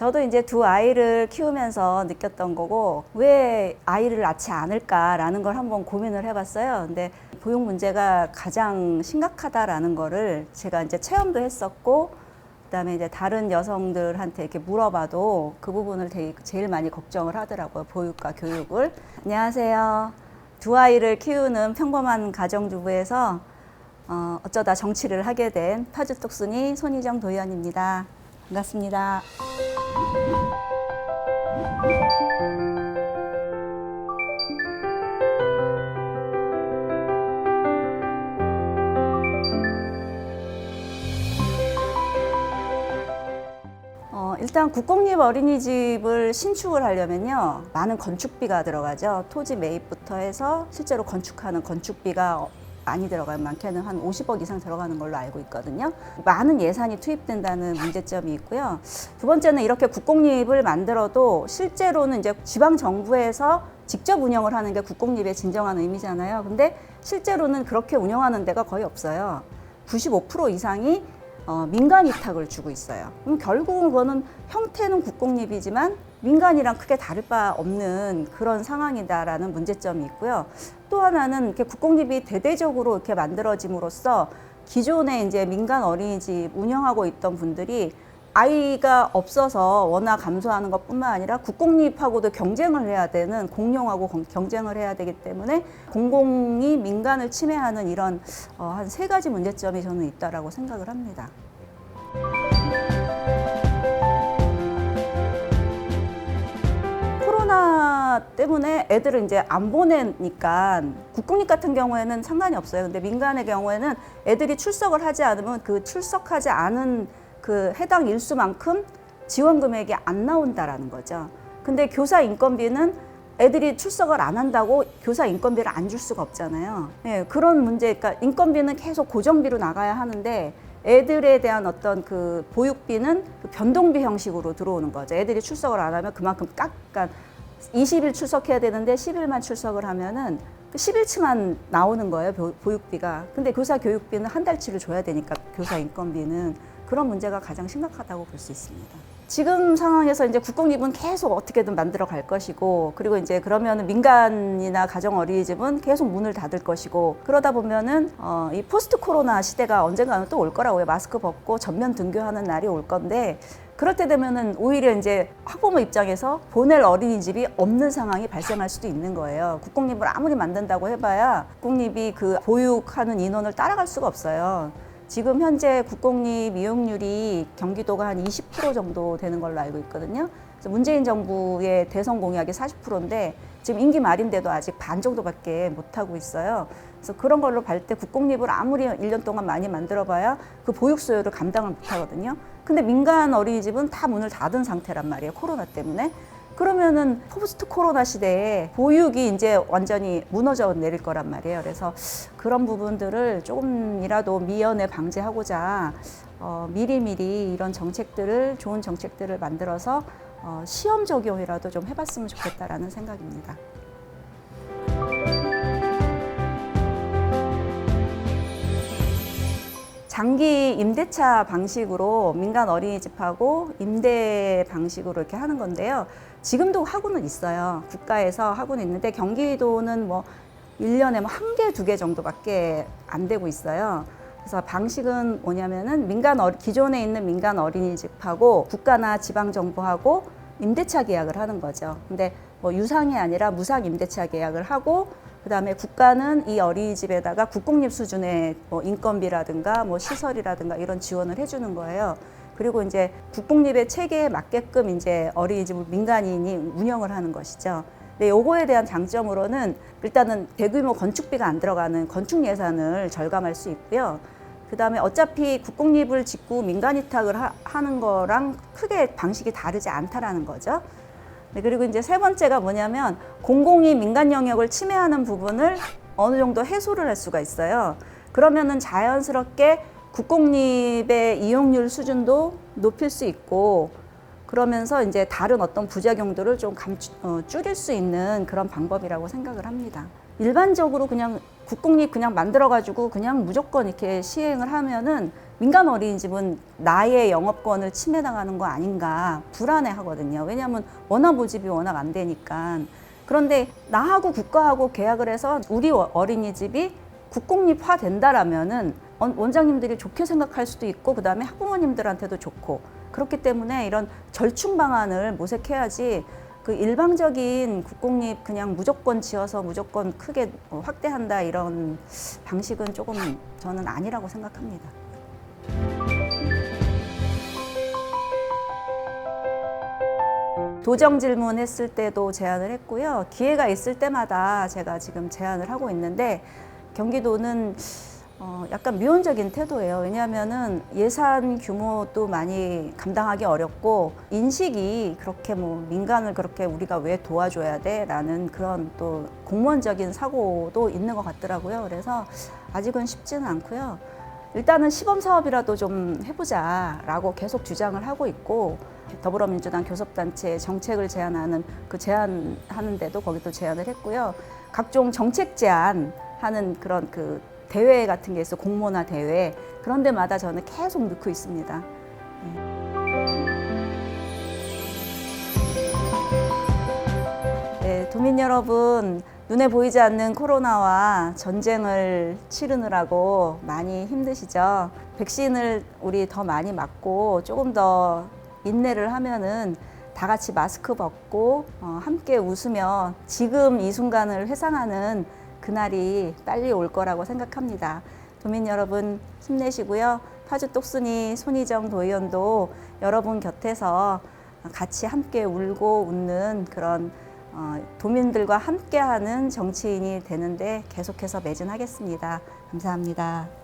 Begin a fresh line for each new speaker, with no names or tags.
저도 이제 두 아이를 키우면서 느꼈던 거고 왜 아이를 낳지 않을까라는 걸 한번 고민을 해봤어요. 근데 보육 문제가 가장 심각하다라는 거를 제가 이제 체험도 했었고 그다음에 이제 다른 여성들한테 이렇게 물어봐도 그 부분을 제일 많이 걱정을 하더라고요. 보육과 교육을. 안녕하세요. 두 아이를 키우는 평범한 가정주부에서 어쩌다 정치를 하게 된 파주똑순이 손희정 도의원입니다. 반갑습니다. 일단 국공립 어린이집을 신축을 하려면요 많은 건축비가 들어가죠. 토지 매입부터 해서 실제로 건축하는 건축비가 많이 들어가요. 많게는 한 50억 이상 들어가는 걸로 알고 있거든요. 많은 예산이 투입된다는 문제점이 있고요. 두 번째는 이렇게 국공립을 만들어도 실제로는 이제 지방 정부에서 직접 운영을 하는 게 국공립의 진정한 의미잖아요. 근데 실제로는 그렇게 운영하는 데가 거의 없어요. 95% 이상이 민간 위탁을 주고 있어요. 그럼 결국은 그거는 형태는 국공립이지만 민간이랑 크게 다를 바 없는 그런 상황이다라는 문제점이 있고요. 또 하나는 이렇게 국공립이 대대적으로 이렇게 만들어짐으로써 기존에 이제 민간 어린이집 운영하고 있던 분들이 아이가 없어서 워낙 감소하는 것뿐만 아니라 국공립하고도 경쟁을 해야 되는 공룡하고 경쟁을 해야 되기 때문에 공공이 민간을 침해하는 이런 한 3가지 문제점이 저는 있다라고 생각을 합니다. 코로나 때문에 애들을 이제 안 보내니까 국공립 같은 경우에는 상관이 없어요. 근데 민간의 경우에는 애들이 출석을 하지 않으면 그 출석하지 않은 그 해당 일수만큼 지원 금액이 안 나온다라는 거죠. 근데 교사 인건비는 애들이 출석을 안 한다고 교사 인건비를 안 줄 수가 없잖아요. 네, 그런 문제, 그러니까 인건비는 계속 고정비로 나가야 하는데 애들에 대한 어떤 그 보육비는 그 변동비 형식으로 들어오는 거죠. 애들이 출석을 안 하면 그만큼 그러니까 20일 출석해야 되는데 10일만 출석을 하면은 10일치만 나오는 거예요, 보육비가. 근데 교사 교육비는 한 달치를 줘야 되니까 교사 인건비는 그런 문제가 가장 심각하다고 볼 수 있습니다. 지금 상황에서 이제 국공립은 계속 어떻게든 만들어 갈 것이고, 그리고 이제 그러면은 민간이나 가정 어린이집은 계속 문을 닫을 것이고, 그러다 보면은 이 포스트 코로나 시대가 언젠가는 또 올 거라고요. 마스크 벗고 전면 등교하는 날이 올 건데, 그럴 때 되면은 오히려 이제 학부모 입장에서 보낼 어린이집이 없는 상황이 발생할 수도 있는 거예요. 국공립을 아무리 만든다고 해봐야 국공립이 그 보육하는 인원을 따라갈 수가 없어요. 지금 현재 국공립 이용률이 경기도가 한 20% 정도 되는 걸로 알고 있거든요. 그래서 문재인 정부의 대선 공약이 40%인데 지금 임기 말인데도 아직 반 정도밖에 못 하고 있어요. 그래서 그런 걸로 볼 때 국공립을 아무리 1년 동안 많이 만들어봐야 그 보육 수요를 감당을 못 하거든요. 근데 민간 어린이집은 다 문을 닫은 상태란 말이에요. 코로나 때문에. 그러면은 포스트 코로나 시대에 보육이 이제 완전히 무너져 내릴 거란 말이에요. 그래서 그런 부분들을 조금이라도 미연에 방지하고자 미리미리 이런 정책들을, 좋은 정책들을 만들어서 시험 적용이라도 좀 해봤으면 좋겠다라는 생각입니다. 장기 임대차 방식으로 민간 어린이집하고 임대 방식으로 이렇게 하는 건데요. 지금도 하고는 있어요. 국가에서 하고는 있는데 경기도는 뭐 1년에 뭐 1개, 2개 정도밖에 안 되고 있어요. 그래서 방식은 뭐냐면은 기존에 있는 민간 어린이집하고 국가나 지방정부하고 임대차 계약을 하는 거죠. 근데 뭐 유상이 아니라 무상 임대차 계약을 하고 그다음에 국가는 이 어린이집에다가 국공립 수준의 뭐 인건비라든가 뭐 시설이라든가 이런 지원을 해주는 거예요. 그리고 이제 국공립의 체계에 맞게끔 이제 어린이집을 민간인이 운영을 하는 것이죠. 근데 요거에 대한 장점으로는 일단은 대규모 건축비가 안 들어가는 건축 예산을 절감할 수 있고요. 그다음에 어차피 국공립을 짓고 민간 위탁을 하는 거랑 크게 방식이 다르지 않다라는 거죠. 네, 그리고 이제 3번째가 뭐냐면 공공이 민간 영역을 침해하는 부분을 어느 정도 해소를 할 수가 있어요. 그러면은 자연스럽게 국공립의 이용률 수준도 높일 수 있고 그러면서 이제 다른 어떤 부작용들을 좀 줄일 수 있는 그런 방법이라고 생각을 합니다. 일반적으로 그냥 국공립 그냥 만들어가지고 그냥 무조건 이렇게 시행을 하면은 민간 어린이집은 나의 영업권을 침해당하는 거 아닌가 불안해 하거든요. 왜냐하면 원화 모집이 워낙 안 되니까. 그런데 나하고 국가하고 계약을 해서 우리 어린이집이 국공립화 된다라면은 원장님들이 좋게 생각할 수도 있고 그다음에 학부모님들한테도 좋고 그렇기 때문에 이런 절충 방안을 모색해야지 그 일방적인 국공립 그냥 무조건 지어서 무조건 크게 확대한다 이런 방식은 조금 저는 아니라고 생각합니다. 도정 질문 했을 때도 제안을 했고요. 기회가 있을 때마다 제가 지금 제안을 하고 있는데 경기도는 약간 미온적인 태도예요. 왜냐하면은 예산 규모도 많이 감당하기 어렵고 인식이 그렇게 뭐 민간을 그렇게 우리가 왜 도와줘야 돼라는 그런 또 공무원적인 사고도 있는 것 같더라고요. 그래서 아직은 쉽지는 않고요. 일단은 시범 사업이라도 좀 해보자라고 계속 주장을 하고 있고 더불어민주당 교섭단체 정책을 제안하는 그 제안하는데도 거기도 제안을 했고요. 각종 정책 제안하는 그런 그 대회 같은 게 있어 공모나 대회 그런 데마다 저는 계속 넣고 있습니다. 네, 도민 여러분 눈에 보이지 않는 코로나와 전쟁을 치르느라고 많이 힘드시죠? 백신을 우리 더 많이 맞고 조금 더 인내를 하면은 다 같이 마스크 벗고 함께 웃으며 지금 이 순간을 회상하는 그날이 빨리 올 거라고 생각합니다. 도민 여러분 힘내시고요. 파주 똑순이 손희정 도의원도 여러분 곁에서 같이 함께 울고 웃는 그런 도민들과 함께하는 정치인이 되는데 계속해서 매진하겠습니다. 감사합니다.